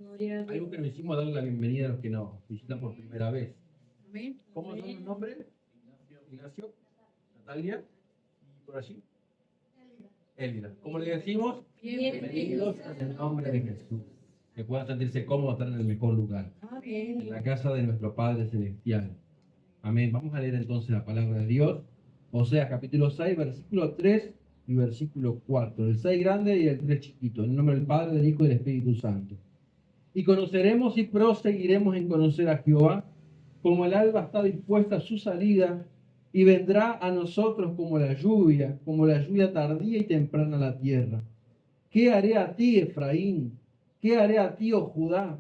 Gloria a Dios. Algo que nos hicimos darle la bienvenida a los que nos visitan por primera vez. Amén. ¿Cómo son los nombres? Ignacio, Natalia, y por allí. Elvira. ¿Cómo le decimos? Bienvenidos en el nombre de Jesús. Que puedan sentirse cómodos, estar en el mejor lugar, en Amén. la casa de nuestro Padre Celestial. Amén. Vamos a leer entonces la palabra de Dios. Oseas capítulo 6, versículo 3 y versículo 4. El 6 grande y el 3 chiquito. En el nombre del Padre, del Hijo y del Espíritu Santo. Y conoceremos y proseguiremos en conocer a Jehová, como el alba está dispuesta a su salida, y vendrá a nosotros como la lluvia tardía y temprana a la tierra. ¿Qué haré a ti, Efraín? ¿Qué haré a ti, oh Judá?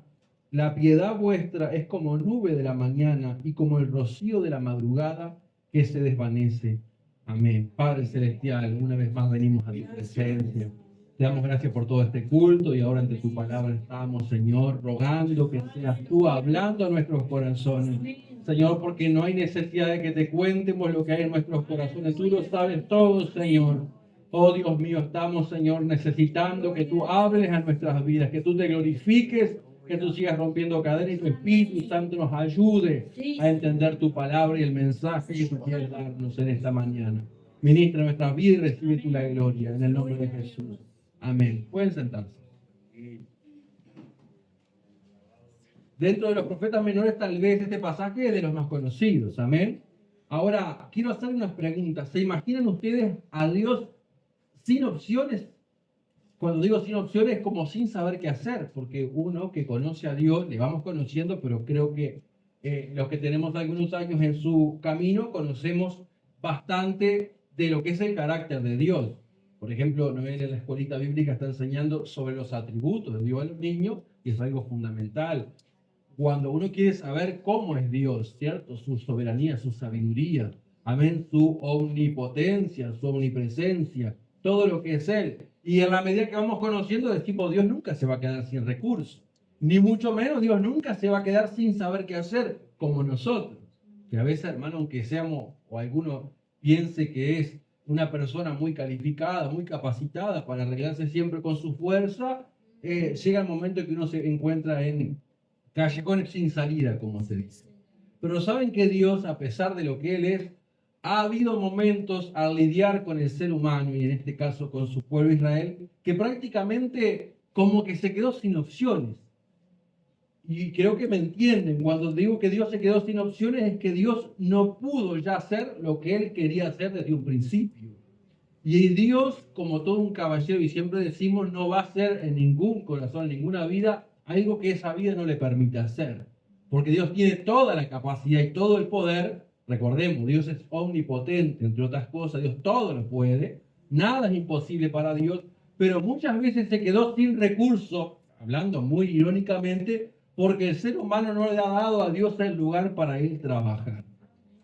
La piedad vuestra es como nube de la mañana y como el rocío de la madrugada que se desvanece. Amén. Padre Celestial, una vez más venimos a tu presencia. Te damos gracias por todo este culto y ahora ante tu palabra estamos, Señor, rogando que seas tú hablando a nuestros corazones. Señor, porque no hay necesidad de que te cuentemos lo que hay en nuestros corazones. Tú lo sabes todo, Señor. Oh Dios mío, estamos, Señor, necesitando que tú hables a nuestras vidas, que tú te glorifiques, que tú sigas rompiendo cadenas y tu Espíritu Santo nos ayude a entender tu palabra y el mensaje que tú quieres darnos en esta mañana. Ministra nuestras vidas y recibe tú la gloria en el nombre de Jesús. Amén. Pueden sentarse. Dentro de los profetas menores, tal vez este pasaje es de los más conocidos. Amén. Ahora, quiero hacer unas preguntas. ¿Se imaginan ustedes a Dios sin opciones? Cuando digo sin opciones, como sin saber qué hacer, porque uno que conoce a Dios, le vamos conociendo, pero creo que los que tenemos algunos años en su camino, conocemos bastante de lo que es el carácter de Dios. Por ejemplo, Noel en la escuelita bíblica está enseñando sobre los atributos de Dios a los niños, y es algo fundamental. Cuando uno quiere saber cómo es Dios, ¿cierto? Su soberanía, su sabiduría, amén, su omnipotencia, su omnipresencia, todo lo que es Él. Y en la medida que vamos conociendo, decimos, Dios nunca se va a quedar sin recursos. Ni mucho menos, Dios nunca se va a quedar sin saber qué hacer, como nosotros. Que a veces, hermano, aunque seamos, o alguno piense que es una persona muy calificada, muy capacitada para arreglarse siempre con su fuerza, llega el momento en que uno se encuentra en callejones sin salida, como se dice. Pero saben que Dios, a pesar de lo que Él es, ha habido momentos al lidiar con el ser humano, y en este caso con su pueblo Israel, que prácticamente como que se quedó sin opciones. Y creo que me entienden, cuando digo que Dios se quedó sin opciones, es que Dios no pudo ya hacer lo que Él quería hacer desde un principio. Y Dios, como todo un caballero, y siempre decimos, no va a hacer en ningún corazón, en ninguna vida, algo que esa vida no le permita hacer. Porque Dios tiene toda la capacidad y todo el poder. Recordemos, Dios es omnipotente, entre otras cosas, Dios todo lo puede. Nada es imposible para Dios, pero muchas veces se quedó sin recursos, hablando muy irónicamente, porque el ser humano no le ha dado a Dios el lugar para ir a trabajar.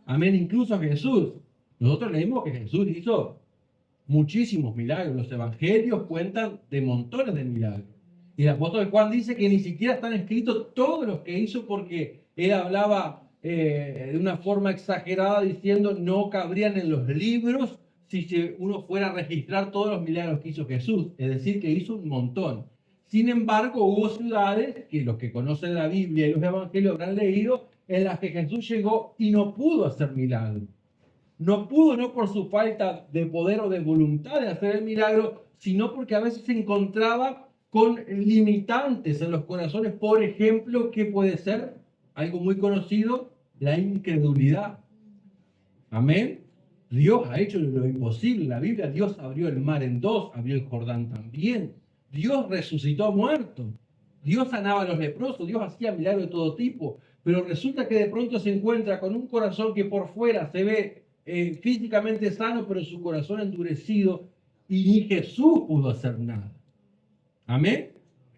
Amén, incluso a Jesús. Nosotros leemos que Jesús hizo muchísimos milagros. Los evangelios cuentan de montones de milagros. Y el apóstol Juan dice que ni siquiera están escritos todos los que hizo, porque él hablaba de una forma exagerada diciendo no cabrían en los libros si uno fuera a registrar todos los milagros que hizo Jesús. Es decir, que hizo un montón. Sin embargo, hubo ciudades que los que conocen la Biblia y los evangelios habrán leído, en las que Jesús llegó y no pudo hacer milagros. No pudo, no por su falta de poder o de voluntad de hacer el milagro, sino porque a veces se encontraba con limitantes en los corazones. Por ejemplo, ¿qué puede ser? Algo muy conocido, la incredulidad. Amén. Dios ha hecho lo imposible. En la Biblia, Dios abrió el mar en dos, abrió el Jordán también. Dios resucitó muertos. Dios sanaba a los leprosos. Dios hacía milagros de todo tipo. Pero resulta que de pronto se encuentra con un corazón que por fuera se ve físicamente sano, pero su corazón endurecido, y ni Jesús pudo hacer nada. Amén.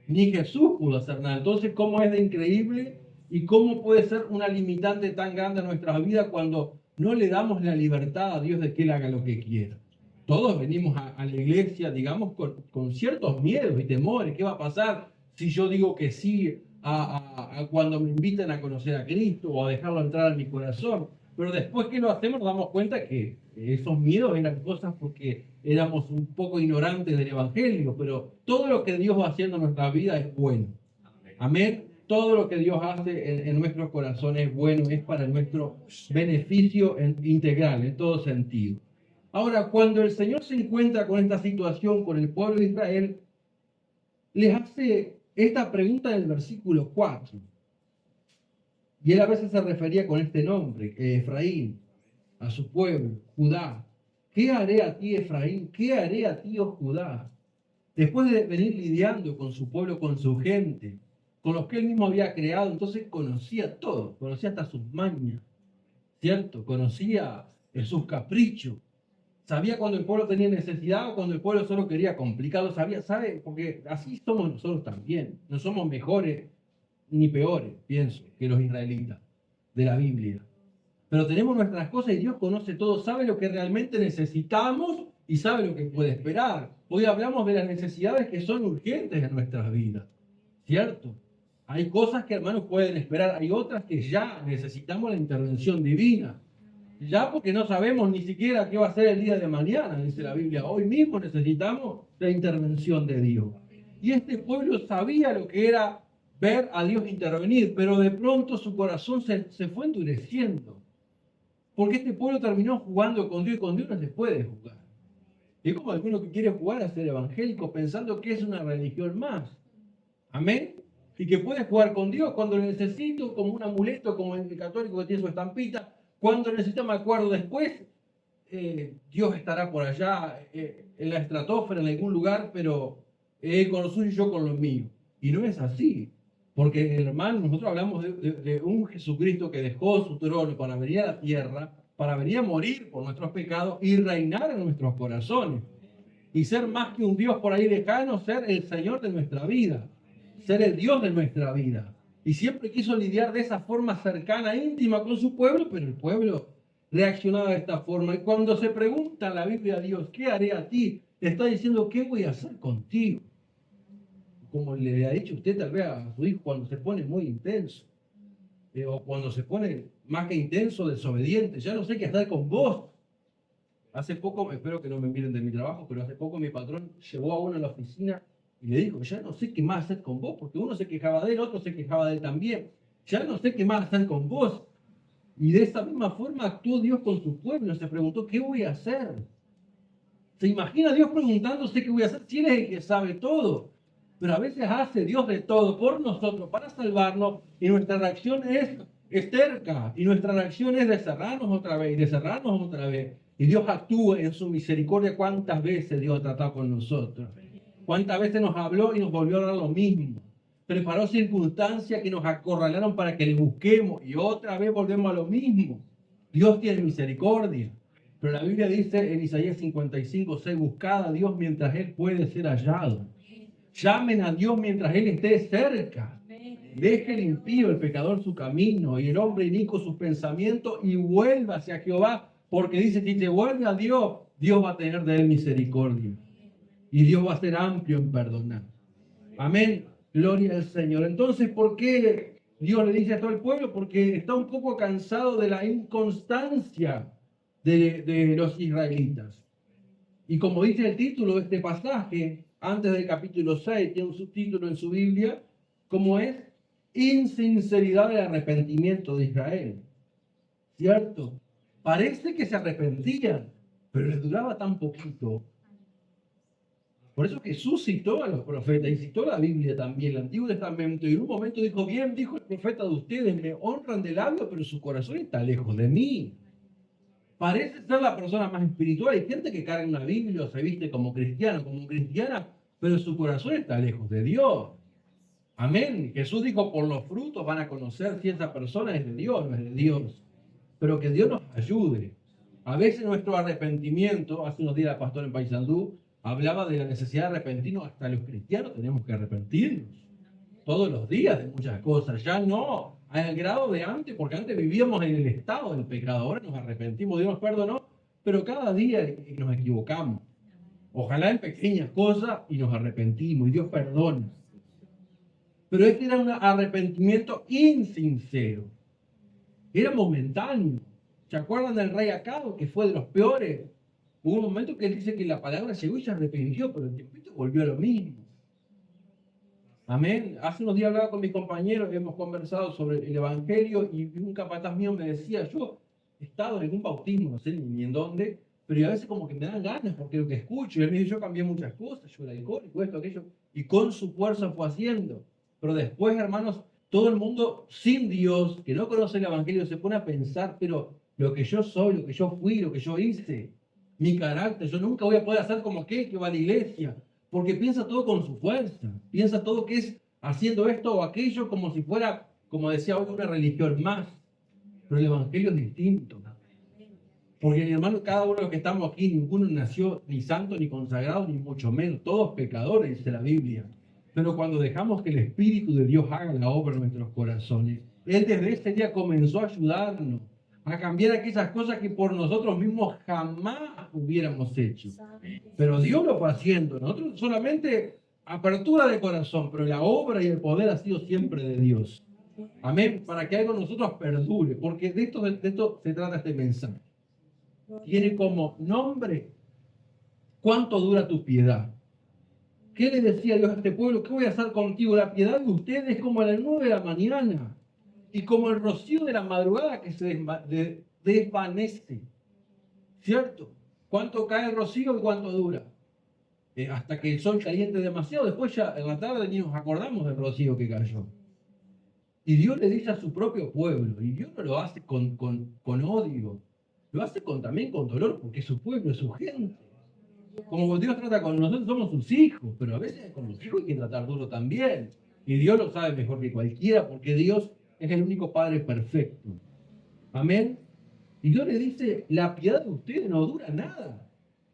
Ni Jesús pudo hacer nada. Entonces, ¿cómo es de increíble y cómo puede ser una limitante tan grande en nuestras vidas cuando no le damos la libertad a Dios de que Él haga lo que quiera? Todos venimos a la iglesia, digamos, con ciertos miedos y temores. ¿Qué va a pasar si yo digo que sí a cuando me invitan a conocer a Cristo o a dejarlo entrar a mi corazón? Pero después que lo hacemos nos damos cuenta que esos miedos eran cosas porque éramos un poco ignorantes del Evangelio, pero todo lo que Dios va haciendo en nuestra vida es bueno. Amén. Todo lo que Dios hace en nuestros corazones es bueno, es para nuestro beneficio integral, en todo sentido. Ahora, cuando el Señor se encuentra con esta situación con el pueblo de Israel, les hace esta pregunta en el versículo 4. Y él a veces se refería con este nombre, Efraín, a su pueblo, Judá. ¿Qué haré a ti, Efraín? ¿Qué haré a ti, oh Judá? Después de venir lidiando con su pueblo, con su gente, con los que él mismo había creado, entonces conocía todo, conocía hasta sus mañas, ¿cierto? Conocía sus caprichos, sabía cuando el pueblo tenía necesidad o cuando el pueblo solo quería complicarlo, sabía, ¿sabe? Porque así somos nosotros también, no somos mejores ni peores, pienso, que los israelitas de la Biblia. Pero tenemos nuestras cosas y Dios conoce todo, sabe lo que realmente necesitamos y sabe lo que puede esperar. Hoy hablamos de las necesidades que son urgentes en nuestras vidas, ¿cierto? Hay cosas que, hermanos, pueden esperar, hay otras que ya necesitamos la intervención divina. Ya porque no sabemos ni siquiera qué va a ser el día de mañana, dice la Biblia. Hoy mismo necesitamos la intervención de Dios. Y este pueblo sabía lo que era ver a Dios intervenir, pero de pronto su corazón se fue endureciendo. Porque este pueblo terminó jugando con Dios y con Dios no se puede jugar. Es como alguno que quiere jugar a ser evangélico pensando que es una religión más. Amén. Y que puede jugar con Dios cuando lo necesito, como un amuleto, como el católico que tiene su estampita. Cuando necesito, me acuerdo después, Dios estará por allá en la estratosfera, en algún lugar, pero con lo suyo y yo con lo mío. Y no es así. Porque, hermano, nosotros hablamos de un Jesucristo que dejó su trono para venir a la tierra, para venir a morir por nuestros pecados y reinar en nuestros corazones. Y ser más que un Dios por ahí lejano, ser el Señor de nuestra vida, ser el Dios de nuestra vida. Y siempre quiso lidiar de esa forma cercana, íntima con su pueblo, pero el pueblo reaccionaba de esta forma. Y cuando se pregunta en la Biblia a Dios, ¿qué haré a ti? Le está diciendo, ¿qué voy a hacer contigo? Como le ha dicho usted tal vez a su hijo cuando se pone muy intenso, o cuando se pone más que intenso, desobediente, ya no sé qué hacer con vos. Hace poco, espero que no me miren de mi trabajo, pero hace poco mi patrón llevó a uno a la oficina y le dijo, ya no sé qué más hacer con vos, porque uno se quejaba de él, otro se quejaba de él también. Ya no sé qué más hacer con vos. Y de esa misma forma actuó Dios con su pueblo. Se preguntó, ¿qué voy a hacer? ¿Se imagina Dios preguntándose qué voy a hacer si Él es el que sabe todo? Pero a veces hace Dios de todo por nosotros para salvarnos y nuestra reacción es terca y nuestra reacción es de cerrarnos otra vez y de cerrarnos otra vez. Y Dios actúa en su misericordia. ¿Cuántas veces Dios ha tratado con nosotros? ¿Cuántas veces nos habló y nos volvió a dar lo mismo? Preparó circunstancias que nos acorralaron para que le busquemos y otra vez volvemos a lo mismo. Dios tiene misericordia. Pero la Biblia dice en Isaías 55:6, buscad a Dios mientras Él puede ser hallado. Llamen a Dios mientras Él esté cerca. Deje el impío, el pecador, su camino y el hombre inicuo sus pensamientos y vuelva hacia Jehová, porque dice, si te vuelve a Dios, Dios va a tener de él misericordia y Dios va a ser amplio en perdonar. Amén. Gloria al Señor. Entonces, ¿por qué Dios le dice a todo el pueblo? Porque está un poco cansado de la inconstancia de los israelitas. Y como dice el título de este pasaje, antes del capítulo 6, tiene un subtítulo en su Biblia, como es insinceridad del arrepentimiento de Israel. ¿Cierto? Parece que se arrepentían, pero les duraba tan poquito. Por eso Jesús citó a los profetas y citó la Biblia también, el Antiguo Testamento, y en un momento dijo, bien, dijo el profeta de ustedes, me honran de labio, pero su corazón está lejos de mí. Parece ser la persona más espiritual. Hay gente que carga una Biblia o se viste como cristiano, como cristiana, pero su corazón está lejos de Dios. Amén. Jesús dijo, por los frutos van a conocer si esa persona es de Dios o no es de Dios. Pero que Dios nos ayude. A veces nuestro arrepentimiento, hace unos días el pastor en Paysandú hablaba de la necesidad de arrepentirnos. Hasta los cristianos tenemos que arrepentirnos. Todos los días de muchas cosas. Ya no al grado de antes, porque antes vivíamos en el estado del pecado. Ahora nos arrepentimos, Dios nos perdonó, pero cada día nos equivocamos. Ojalá en pequeñas cosas y nos arrepentimos y Dios perdona. Pero este era un arrepentimiento insincero. Era momentáneo. ¿Se acuerdan del rey Acab, que fue de los peores? Hubo un momento que él dice que la palabra llegó y se arrepintió, pero el tiempito volvió a lo mismo. Amén. Hace unos días hablaba con mis compañeros, hemos conversado sobre el Evangelio y un capataz mío me decía, yo he estado en un bautismo, no sé ni en dónde, pero a veces como que me dan ganas porque lo que escucho, y él me dice, yo cambié muchas cosas, yo era alcohólico, esto, aquello, y con su fuerza fue haciendo. Pero después, hermanos, todo el mundo sin Dios, que no conoce el Evangelio, se pone a pensar, pero lo que yo soy, lo que yo fui, lo que yo hice, mi carácter, yo nunca voy a poder hacer como aquel que va a la iglesia, porque piensa todo con su fuerza, piensa todo que es haciendo esto o aquello como si fuera, como decía hoy, una religión más. Pero el Evangelio es distinto. Porque mi hermano, cada uno de los que estamos aquí, ninguno nació ni santo, ni consagrado, ni mucho menos. Todos pecadores, dice la Biblia. Pero cuando dejamos que el Espíritu de Dios haga la obra en nuestros corazones, Él desde ese día comenzó a ayudarnos a cambiar aquellas cosas que por nosotros mismos jamás hubiéramos hecho. Pero Dios lo fue haciendo. Nosotros solamente apertura de corazón, pero la obra y el poder ha sido siempre de Dios. Amén. Para que algo en nosotros perdure. Porque de esto se trata este mensaje. Tiene como nombre, ¿cuánto dura tu piedad? ¿Qué le decía Dios a este pueblo? ¿Qué voy a hacer contigo? La piedad de ustedes es como a las 9 de la mañana y como el rocío de la madrugada que se desvanece. ¿Cierto? ¿Cuánto cae el rocío y cuánto dura? Hasta que el sol caliente demasiado, después ya en la tarde ni nos acordamos del rocío que cayó. Y Dios le dice a su propio pueblo, y Dios no lo hace con odio, lo hace también con dolor, porque es su pueblo, es su gente. Como Dios trata con nosotros, somos sus hijos, pero a veces con los hijos hay que tratar duro también. Y Dios lo sabe mejor que cualquiera, porque Dios es el único Padre perfecto. Amén. Y Dios le dice, la piedad de ustedes no dura nada.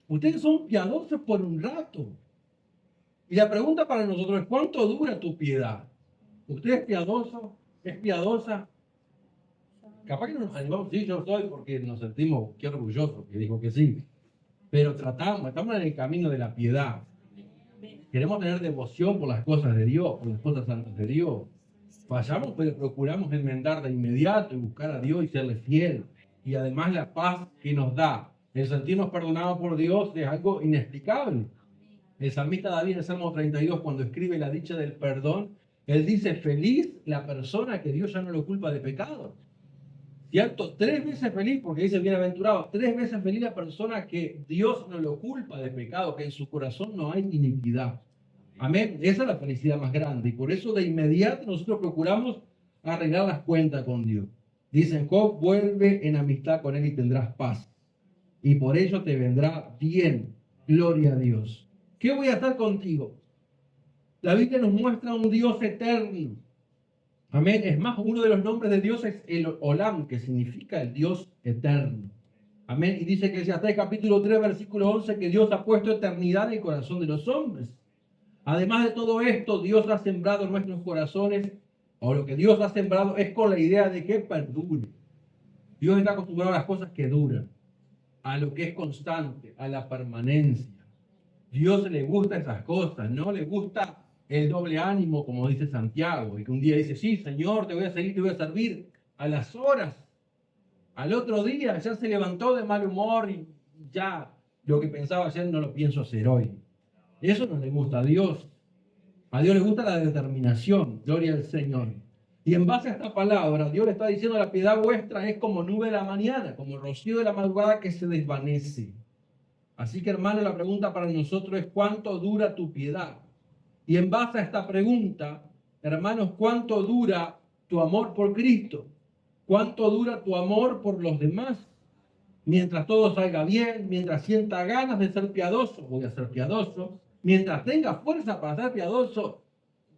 Ustedes son piadosos por un rato. Y la pregunta para nosotros es, ¿cuánto dura tu piedad? ¿Usted es piadoso? ¿Es piadosa? Capaz que no nos animamos, sí, yo soy, porque nos sentimos, qué orgullosos, que dijo que sí. Pero estamos en el camino de la piedad. Queremos tener devoción por las cosas de Dios, por las cosas santas de Dios. Fallamos, pero procuramos enmendar de inmediato y buscar a Dios y serle fiel. Y además la paz que nos da, el sentirnos perdonados por Dios es algo inexplicable. El salmista David en el Salmo 32, cuando escribe la dicha del perdón, él dice, feliz la persona que Dios ya no lo culpa de pecado. ¿Cierto? 3 veces feliz, porque dice bienaventurado, 3 veces feliz la persona que Dios no lo culpa de pecado, que en su corazón no hay iniquidad. Amén. Esa es la felicidad más grande. Y por eso de inmediato nosotros procuramos arreglar las cuentas con Dios. Dicen, Job, vuelve en amistad con Él y tendrás paz. Y por ello te vendrá bien. Gloria a Dios. ¿Qué voy a hacer contigo? La Biblia nos muestra un Dios eterno. Amén. Es más, uno de los nombres de Dios es el Olam, que significa el Dios eterno. Amén. Y dice que hasta el capítulo 3, versículo 11, que Dios ha puesto eternidad en el corazón de los hombres. Además de todo esto, Dios ha sembrado en nuestros corazones, o lo que Dios ha sembrado es con la idea de que perdure. Dios está acostumbrado a las cosas que duran, a lo que es constante, a la permanencia. Dios le gusta esas cosas, no le gusta el doble ánimo, como dice Santiago, y que un día dice, sí, Señor, te voy a seguir, te voy a servir, a las horas, al otro día ya se levantó de mal humor y ya lo que pensaba ayer no lo pienso hacer hoy. Eso no le gusta a Dios. A Dios le gusta la determinación, gloria al Señor. Y en base a esta palabra, Dios le está diciendo, la piedad vuestra es como nube de la mañana, como rocío de la madrugada que se desvanece. Así que, hermano, la pregunta para nosotros es, ¿cuánto dura tu piedad? Y en base a esta pregunta, hermanos, ¿cuánto dura tu amor por Cristo? ¿Cuánto dura tu amor por los demás? Mientras todo salga bien, mientras sienta ganas de ser piadoso, voy a ser piadoso. Mientras tenga fuerza para ser piadoso,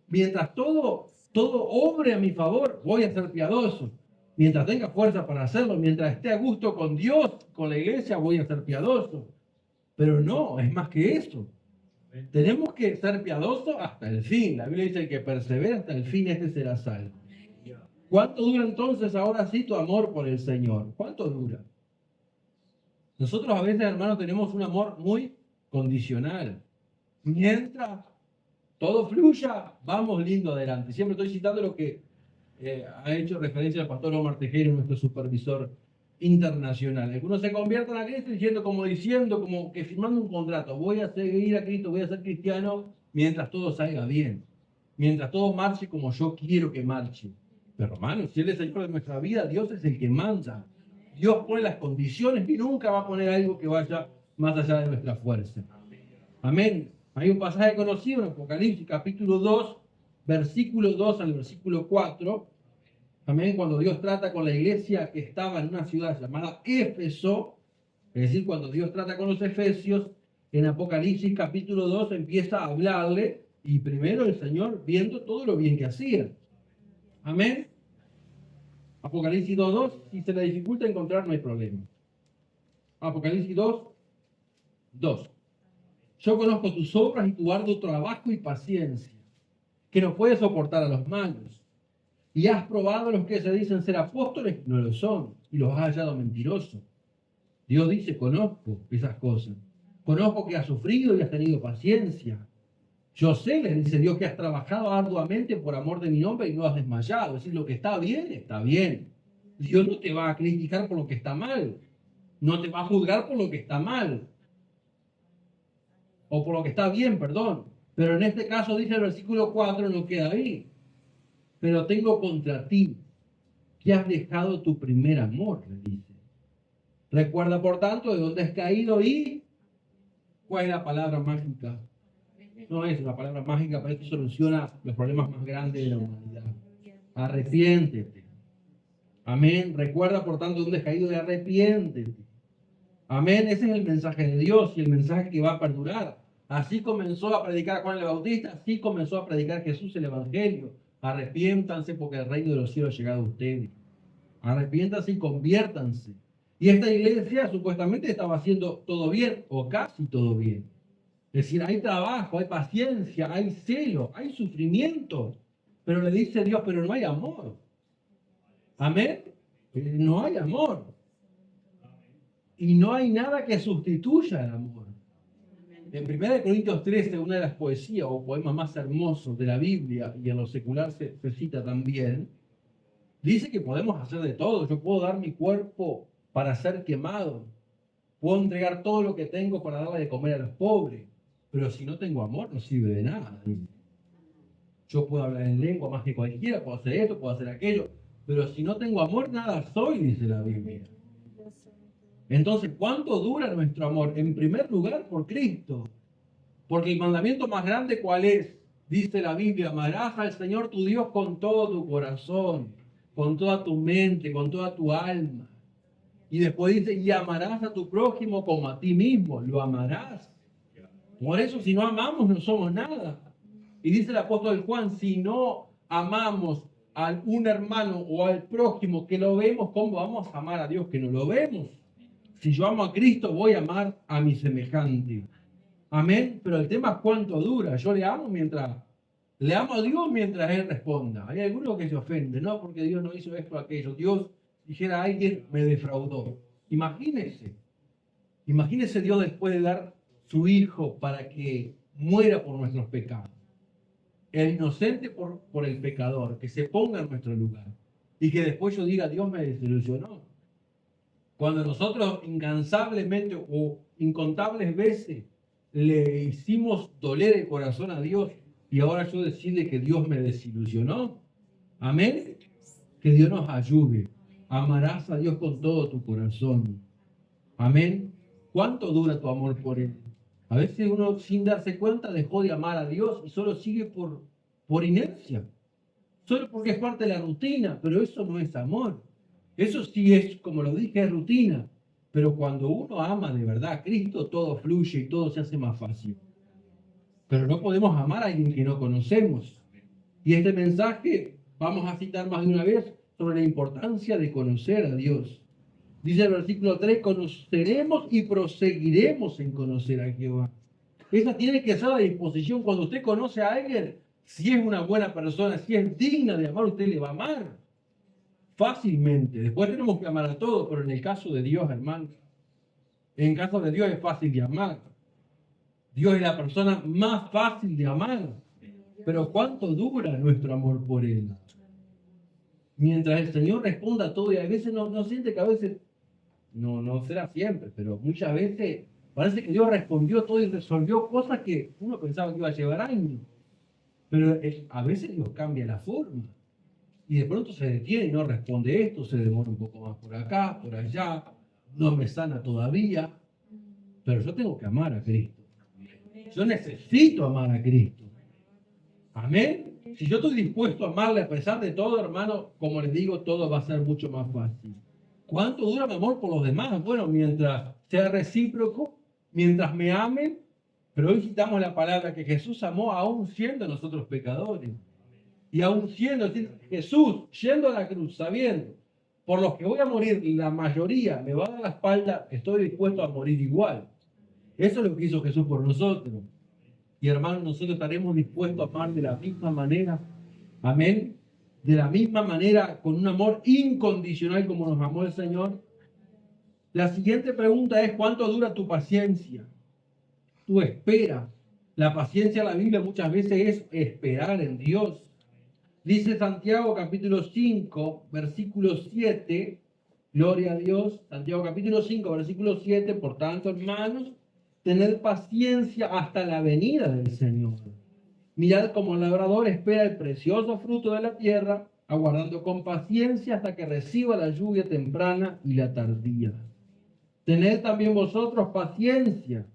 mientras todo obre a mi favor, voy a ser piadoso. Mientras tenga fuerza para hacerlo, mientras esté a gusto con Dios, con la iglesia, voy a ser piadoso. Pero no, es más que eso. Tenemos que ser piadosos hasta el fin. La Biblia dice que persevera hasta el fin, este será salvo. ¿Cuánto dura entonces ahora sí tu amor por el Señor? ¿Cuánto dura? Nosotros a veces, hermanos, tenemos un amor muy condicional. Mientras todo fluya, vamos lindo adelante. Siempre estoy citando lo que ha hecho referencia el pastor Omar Tejero, nuestro supervisor internacional. Algunos se convierten a Cristo diciendo como que firmando un contrato. Voy a seguir a Cristo, voy a ser cristiano mientras todo salga bien. mientras todo marche como yo quiero que marche. Pero hermanos, si Él es el Señor de nuestra vida, Dios es el que manda. Dios pone las condiciones y nunca va a poner algo que vaya más allá de nuestra fuerza. Amén. Hay un pasaje conocido en Apocalipsis capítulo 2, versículo 2 al versículo 4. Amén. Cuando Dios trata con la iglesia que estaba en una ciudad llamada Éfeso, es decir, cuando Dios trata con los efesios, en Apocalipsis capítulo 2 empieza a hablarle y primero el Señor viendo todo lo bien que hacía. Amén. Apocalipsis 2:2, si se le dificulta encontrar no hay problema. Apocalipsis 2:2. Yo conozco tus obras y tu arduo trabajo y paciencia, que no puedes soportar a los malos. Y has probado a los que se dicen ser apóstoles y no lo son, y los has hallado mentirosos. Dios dice, conozco esas cosas. Conozco que has sufrido y has tenido paciencia. Yo sé, le dice Dios, que has trabajado arduamente por amor de mi nombre y no has desmayado. Es decir, lo que está bien, está bien. Dios no te va a criticar por lo que está mal. No te va a juzgar por lo que está mal. O por lo que está bien, perdón. Pero en este caso dice el versículo 4, no queda ahí. Pero tengo contra ti que has dejado tu primer amor, le dice. Recuerda, por tanto, de dónde has caído y cuál es la palabra mágica. No es una palabra mágica, pero esto soluciona los problemas más grandes de la humanidad. Arrepiéntete. Amén. Recuerda, por tanto, dónde has caído y arrepiéntete. Amén. Ese es el mensaje de Dios y el mensaje que va a perdurar. Así comenzó a predicar Juan el Bautista, así comenzó a predicar Jesús el Evangelio. Arrepiéntanse porque el reino de los cielos ha llegado a ustedes. Arrepiéntanse y conviértanse. Y esta iglesia supuestamente estaba haciendo todo bien, o casi todo bien. Es decir, hay trabajo, hay paciencia, hay celo, hay sufrimiento. Pero le dice Dios, pero no hay amor. Amén. No hay amor. Y no hay nada que sustituya el amor. En 1 Corintios 13, una de las poesías o poemas más hermosos de la Biblia, y en lo secular se cita también, dice que podemos hacer de todo. Yo puedo dar mi cuerpo para ser quemado. Puedo entregar todo lo que tengo para darle de comer a los pobres. Pero si no tengo amor, no sirve de nada. Yo puedo hablar en lengua más que cualquiera, puedo hacer esto, puedo hacer aquello. Pero si no tengo amor, nada soy, dice la Biblia. Entonces, ¿cuánto dura nuestro amor? En primer lugar, por Cristo. Porque el mandamiento más grande, ¿cuál es? Dice la Biblia, amarás al Señor tu Dios con todo tu corazón, con toda tu mente, con toda tu alma. Y después dice, y amarás a tu prójimo como a ti mismo, lo amarás. Por eso, si no amamos, no somos nada. Y dice el apóstol Juan, si no amamos a un hermano o al prójimo que lo vemos, ¿cómo vamos a amar a Dios que no lo vemos? Si yo amo a Cristo, voy a amar a mi semejante. Amén. Pero el tema es cuánto dura. Yo le amo a Dios mientras Él responda. Hay algunos que se ofenden, no, porque Dios no hizo esto o aquello. Dios, dijera a alguien, me defraudó. Imagínese Dios después de dar su Hijo para que muera por nuestros pecados. El inocente por el pecador, que se ponga en nuestro lugar. Y que después yo diga, Dios me desilusionó. Cuando nosotros incansablemente o incontables veces le hicimos doler el corazón a Dios y ahora yo decirle que Dios me desilusionó. Amén. Que Dios nos ayude. Amarás a Dios con todo tu corazón. Amén. ¿Cuánto dura tu amor por Él? A veces uno sin darse cuenta dejó de amar a Dios y solo sigue por inercia. Solo porque es parte de la rutina, pero eso no es amor. Eso sí es, como lo dije, es rutina. Pero cuando uno ama de verdad a Cristo, todo fluye y todo se hace más fácil. Pero no podemos amar a alguien que no conocemos. Y este mensaje, vamos a citar más de una vez, sobre la importancia de conocer a Dios. Dice el versículo 3, conoceremos y proseguiremos en conocer a Jehová. Esa tiene que ser la disposición. Cuando usted conoce a alguien, si es una buena persona, si es digna de amar, usted le va a amar fácilmente. Después tenemos que amar a todos, pero en el caso de Dios, hermano, en el caso de Dios es fácil de amar. Dios es la persona más fácil de amar. Pero ¿cuánto dura nuestro amor por Él? Mientras el Señor responda a todo, y a veces no siente que a veces, no será siempre, pero muchas veces parece que Dios respondió todo y resolvió cosas que uno pensaba que iba a llevar años. Pero a veces Dios cambia la forma. Y de pronto se detiene y no responde esto, se demora un poco más por acá, por allá, no me sana todavía. Pero yo tengo que amar a Cristo. Yo necesito amar a Cristo. Amén. Si yo estoy dispuesto a amarle a pesar de todo, hermano, como les digo, todo va a ser mucho más fácil. ¿Cuánto dura mi amor por los demás? Bueno, mientras sea recíproco, mientras me amen, pero hoy citamos la palabra que Jesús amó aún siendo nosotros pecadores. Y aún siendo Jesús yendo a la cruz, sabiendo, por los que voy a morir, la mayoría me va a dar la espalda, estoy dispuesto a morir igual. Eso es lo que hizo Jesús por nosotros. Y hermanos, nosotros estaremos dispuestos a amar de la misma manera. Amén. De la misma manera, con un amor incondicional como nos amó el Señor. La siguiente pregunta es, ¿cuánto dura tu paciencia? Tu espera. La paciencia en la Biblia muchas veces es esperar en Dios. Dice Santiago capítulo 5, versículo 7, gloria a Dios. Santiago capítulo 5, versículo 7, por tanto, hermanos, tened paciencia hasta la venida del Señor. Mirad como el labrador espera el precioso fruto de la tierra, aguardando con paciencia hasta que reciba la lluvia temprana y la tardía. Tened también vosotros paciencia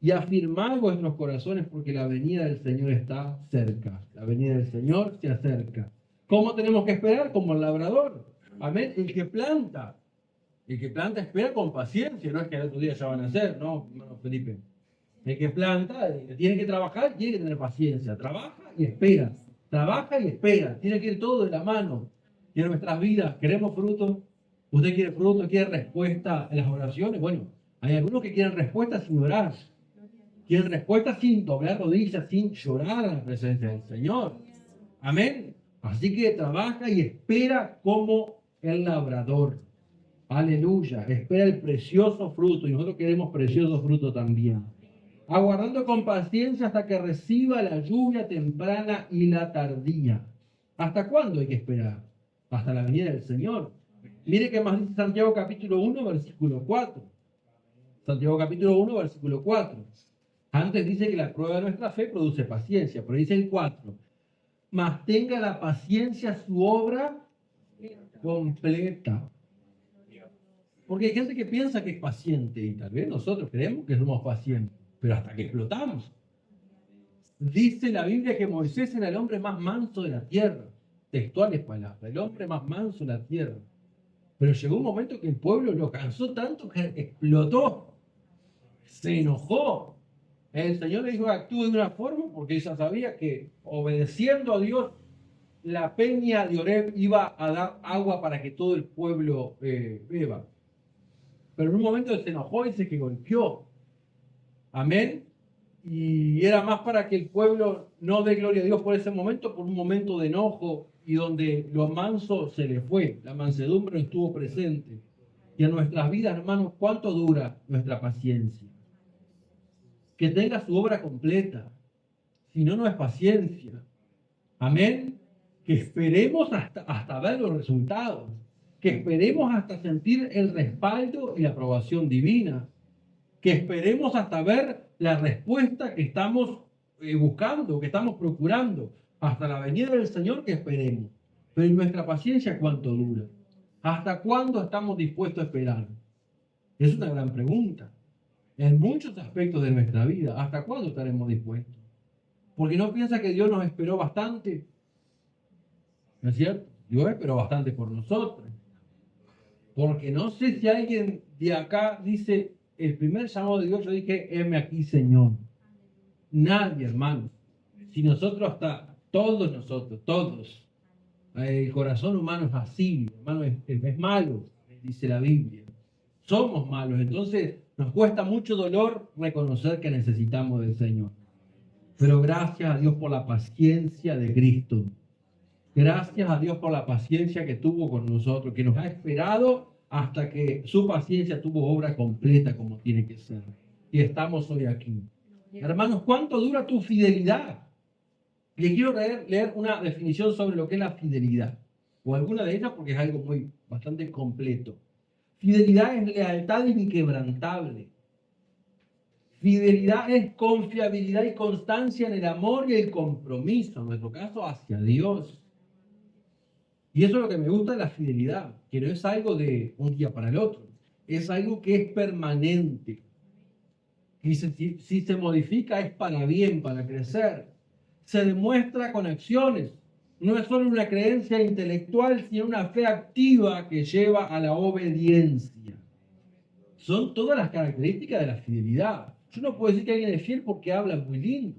y afirmad vuestros corazones, porque la venida del Señor está cerca. La venida del Señor se acerca. ¿Cómo tenemos que esperar? Como el labrador. Amén. El que planta espera con paciencia, no es que al otro día ya van a hacer, no, hermano Felipe. El que planta tiene que trabajar, tiene que tener paciencia. Trabaja y espera. Tiene que ir todo de la mano. Y en nuestras vidas, ¿queremos frutos? ¿Usted quiere frutos? ¿Quiere respuesta en las oraciones? Bueno, hay algunos que quieren respuesta sin orar. Quieren respuesta sin doblar rodillas, sin llorar en la presencia del Señor. Amén. Así que trabaja y espera como el labrador. Aleluya. Espera el precioso fruto. Y nosotros queremos precioso fruto también. Aguardando con paciencia hasta que reciba la lluvia temprana y la tardía. ¿Hasta cuándo hay que esperar? Hasta la venida del Señor. Mire qué más dice Santiago capítulo 1, versículo 4. Santiago capítulo 1, versículo 4. Antes dice que la prueba de nuestra fe produce paciencia, pero dice el 4. Mas tenga la paciencia su obra completa. Porque hay gente que piensa que es paciente y tal vez nosotros creemos que somos pacientes, pero hasta que explotamos. Dice la Biblia que Moisés era el hombre más manso de la tierra. Textuales palabras, el hombre más manso de la tierra. Pero llegó un momento que el pueblo lo cansó tanto que explotó. Se enojó. El Señor le dijo que actúe de una forma porque ella sabía que obedeciendo a Dios, la peña de Oreb iba a dar agua para que todo el pueblo beba. Pero en un momento se enojó y se que golpeó. Amén. Y era más para que el pueblo no dé gloria a Dios por ese momento, por un momento de enojo y donde lo manso se le fue. La mansedumbre no estuvo presente. Y en nuestras vidas, hermanos, ¿cuánto dura nuestra paciencia? Que tenga su obra completa. Si no, no es paciencia. Amén. Que esperemos hasta ver los resultados. Que esperemos hasta sentir el respaldo y la aprobación divina. Que esperemos hasta ver la respuesta que estamos buscando, que estamos procurando. Hasta la venida del Señor que esperemos. Pero ¿y nuestra paciencia cuánto dura? ¿Hasta cuándo estamos dispuestos a esperar? Es una gran pregunta. En muchos aspectos de nuestra vida, ¿hasta cuándo estaremos dispuestos? Porque no piensa que Dios nos esperó bastante. ¿No es cierto? Dios esperó bastante por nosotros. Porque no sé si alguien de acá dice, el primer llamado de Dios, yo dije, heme aquí, Señor. Nadie, hermano. Si nosotros todos, el corazón humano es así, hermano, es malo, dice la Biblia. Somos malos, entonces nos cuesta mucho dolor reconocer que necesitamos del Señor. Pero gracias a Dios por la paciencia de Cristo. Gracias a Dios por la paciencia que tuvo con nosotros, que nos ha esperado hasta que su paciencia tuvo obra completa como tiene que ser. Y estamos hoy aquí. Hermanos, ¿cuánto dura tu fidelidad? Les quiero leer una definición sobre lo que es la fidelidad. O alguna de ellas porque es algo bastante completo. Fidelidad es lealtad inquebrantable. Fidelidad es confiabilidad y constancia en el amor y el compromiso, en nuestro caso, hacia Dios. Y eso es lo que me gusta de la fidelidad, que no es algo de un día para el otro, es algo que es permanente. Y si se modifica es para bien, para crecer. Se demuestra con acciones. No es solo una creencia intelectual, sino una fe activa que lleva a la obediencia. Son todas las características de la fidelidad. Yo no puedo decir que alguien es fiel porque habla muy lindo,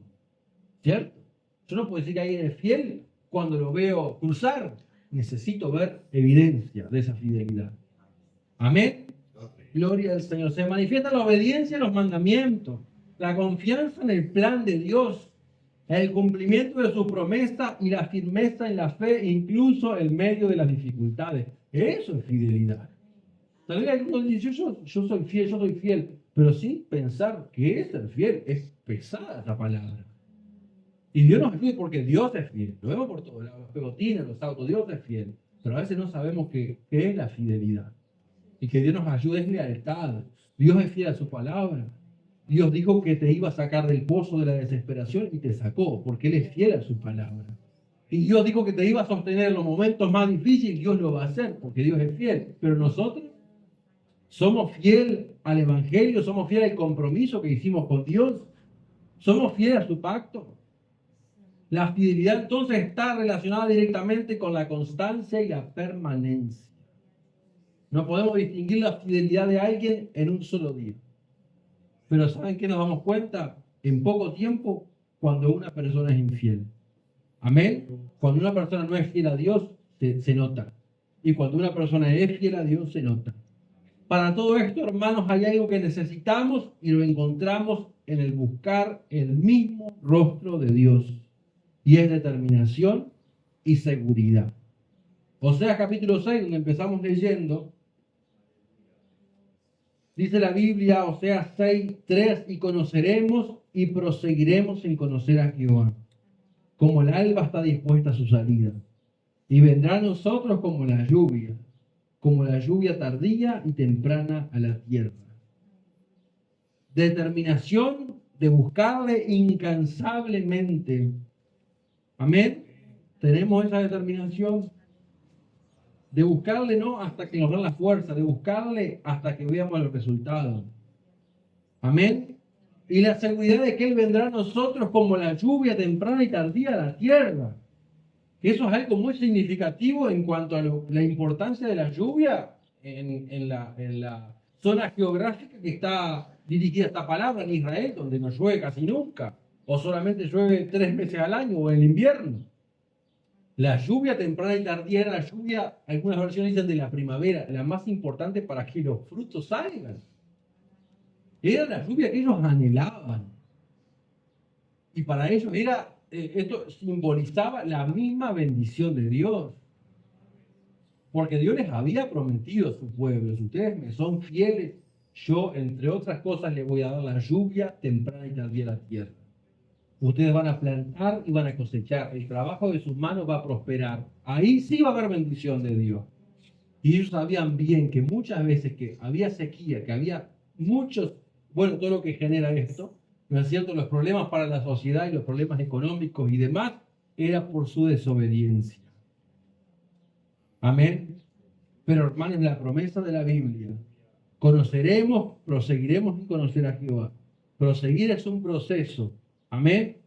¿cierto? Yo no puedo decir que alguien es fiel cuando lo veo cruzar. Necesito ver evidencia de esa fidelidad. Amén. Gloria al Señor. Se manifiesta la obediencia a los mandamientos, la confianza en el plan de Dios, el cumplimiento de su promesa y la firmeza en la fe, incluso en medio de las dificultades. Eso es fidelidad. Tal vez algunos dicen, yo soy fiel, pero sí pensar que es ser fiel. Es pesada esa palabra. Y Dios nos ayude porque Dios es fiel. Lo vemos por todos lados, los pegotines, los autos, Dios es fiel. Pero a veces no sabemos qué es la fidelidad. Y que Dios nos ayude es lealtad. Dios es fiel a su palabra. Dios dijo que te iba a sacar del pozo de la desesperación y te sacó, porque Él es fiel a su palabra. Y Dios dijo que te iba a sostener en los momentos más difíciles, Dios lo va a hacer, porque Dios es fiel. Pero nosotros somos fieles al Evangelio, somos fieles al compromiso que hicimos con Dios, somos fieles a su pacto. La fidelidad entonces está relacionada directamente con la constancia y la permanencia. No podemos distinguir la fidelidad de alguien en un solo día. Pero ¿saben qué nos damos cuenta? En poco tiempo, cuando una persona es infiel. Amén. Cuando una persona no es fiel a Dios, se nota. Y cuando una persona es fiel a Dios, se nota. Para todo esto, hermanos, hay algo que necesitamos y lo encontramos en el buscar el mismo rostro de Dios. Y es determinación y seguridad. Oseas capítulo 6, donde empezamos leyendo, dice la Biblia, Oseas 6, 3, y conoceremos y proseguiremos en conocer a Jehová, como el alba está dispuesta a su salida, y vendrá a nosotros como la lluvia tardía y temprana a la tierra. Determinación de buscarle incansablemente. Amén. Tenemos esa determinación de buscarle no hasta que nos dan la fuerza, de buscarle hasta que veamos los resultados. Amén. Y la seguridad de que Él vendrá a nosotros como la lluvia temprana y tardía a la tierra. Eso es algo muy significativo en cuanto a la importancia de la lluvia en la zona geográfica que está dirigida esta palabra en Israel, donde no llueve casi nunca, o solamente llueve 3 meses al año o en el invierno. La lluvia temprana y tardía era la lluvia, algunas versiones dicen de la primavera, la más importante para que los frutos salgan. Era la lluvia que ellos anhelaban. Y para ellos esto simbolizaba la misma bendición de Dios. Porque Dios les había prometido a su pueblo, si ustedes me son fieles, yo, entre otras cosas, les voy a dar la lluvia temprana y tardía a la tierra. Ustedes van a plantar y van a cosechar. El trabajo de sus manos va a prosperar. Ahí sí va a haber bendición de Dios. Y ellos sabían bien que muchas veces que había sequía, que había todo lo que genera esto, ¿no es cierto? Los problemas para la sociedad y los problemas económicos y demás, era por su desobediencia. Amén. Pero hermanos, la promesa de la Biblia, proseguiremos en conocer a Jehová. Proseguir es un proceso. Amén.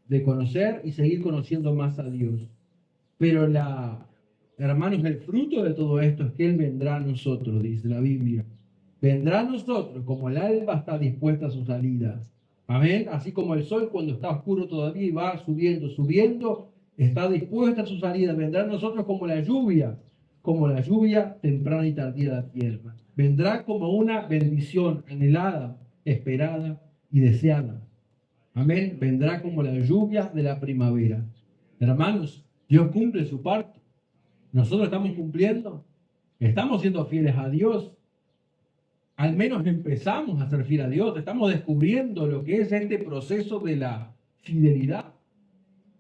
De conocer y seguir conociendo más a Dios. Pero hermanos, el fruto de todo esto es que Él vendrá a nosotros, dice la Biblia. Vendrá a nosotros como el alba está dispuesta a su salida. Amén. Así como el sol cuando está oscuro todavía y va subiendo, está dispuesta a su salida. Vendrá a nosotros como la lluvia temprana y tardía de la tierra. Vendrá como una bendición anhelada, esperada y deseada. Amén. Vendrá como la lluvia de la primavera. Hermanos, Dios cumple su parte. Nosotros estamos cumpliendo. Estamos siendo fieles a Dios. Al menos empezamos a ser fieles a Dios. Estamos descubriendo lo que es este proceso de la fidelidad.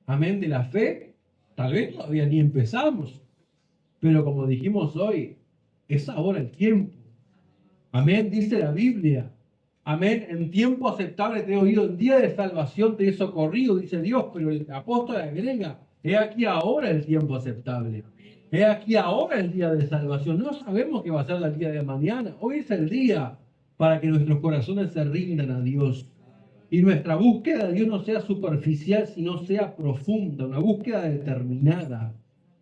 Amén. De la fe. Tal vez todavía ni empezamos. Pero como dijimos hoy, es ahora el tiempo. Amén. Dice la Biblia. Amén. En tiempo aceptable te he oído, en día de salvación te he socorrido, dice Dios, pero el apóstol agrega, he aquí ahora el tiempo aceptable. He aquí ahora el día de salvación. No sabemos qué va a ser el día de mañana. Hoy es el día para que nuestros corazones se rindan a Dios. Y nuestra búsqueda de Dios no sea superficial, sino sea profunda, una búsqueda determinada,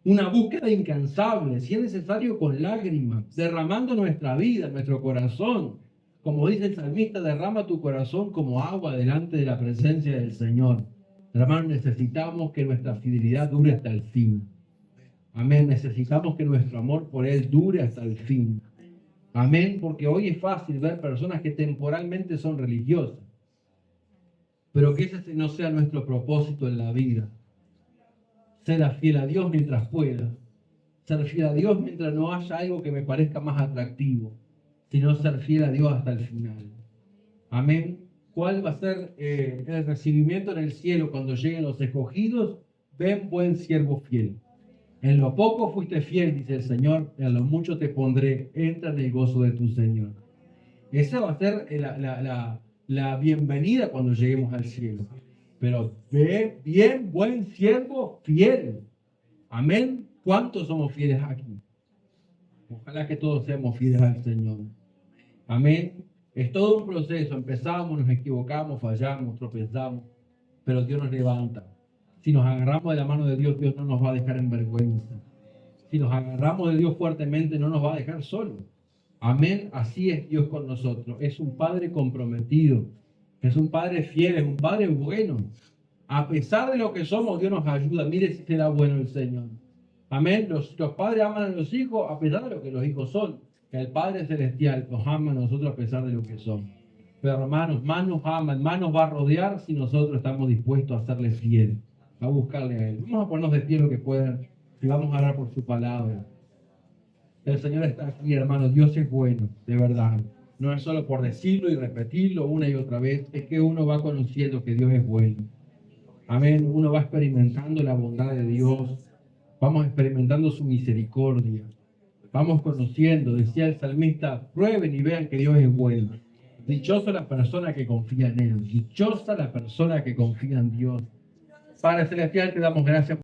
una búsqueda incansable, si es necesario con lágrimas, derramando nuestra vida, nuestro corazón. Como dice el salmista, derrama tu corazón como agua delante de la presencia del Señor. Hermanos, necesitamos que nuestra fidelidad dure hasta el fin. Amén. Necesitamos que nuestro amor por Él dure hasta el fin. Amén. Porque hoy es fácil ver personas que temporalmente son religiosas, pero que ese no sea nuestro propósito en la vida. Ser fiel a Dios mientras pueda. Ser fiel a Dios mientras no haya algo que me parezca más atractivo, sino ser fiel a Dios hasta el final. Amén. ¿Cuál va a ser el recibimiento en el cielo cuando lleguen los escogidos? Ven, buen siervo fiel. En lo poco fuiste fiel, dice el Señor, en lo mucho te pondré. Entra en el gozo de tu Señor. Esa va a ser la bienvenida cuando lleguemos al cielo. Pero ve bien, buen siervo fiel. Amén. ¿Cuántos somos fieles aquí? Ojalá que todos seamos fieles al Señor. Amén. Es todo un proceso. Empezamos, nos equivocamos, fallamos, tropezamos, pero Dios nos levanta. Si nos agarramos de la mano de Dios, Dios no nos va a dejar en vergüenza. Si nos agarramos de Dios fuertemente, no nos va a dejar solos. Amén. Así es Dios con nosotros. Es un Padre comprometido. Es un Padre fiel. Es un Padre bueno. A pesar de lo que somos, Dios nos ayuda. Mire si será bueno el Señor. Amén. Los padres aman a los hijos a pesar de lo que los hijos son. Que el Padre Celestial nos ama a nosotros a pesar de lo que somos. Pero hermanos, más nos ama, más nos va a rodear si nosotros estamos dispuestos a serle fiel, a buscarle a Él. Vamos a ponernos de pie lo que puedan y vamos a orar por su palabra. El Señor está aquí, hermanos. Dios es bueno, de verdad. No es solo por decirlo y repetirlo una y otra vez. Es que uno va conociendo que Dios es bueno. Amén. Uno va experimentando la bondad de Dios. Vamos experimentando su misericordia. Vamos conociendo, decía el salmista, prueben y vean que Dios es bueno. Dichosa la persona que confía en Él. Dichosa la persona que confía en Dios. Padre Celestial, te damos gracias.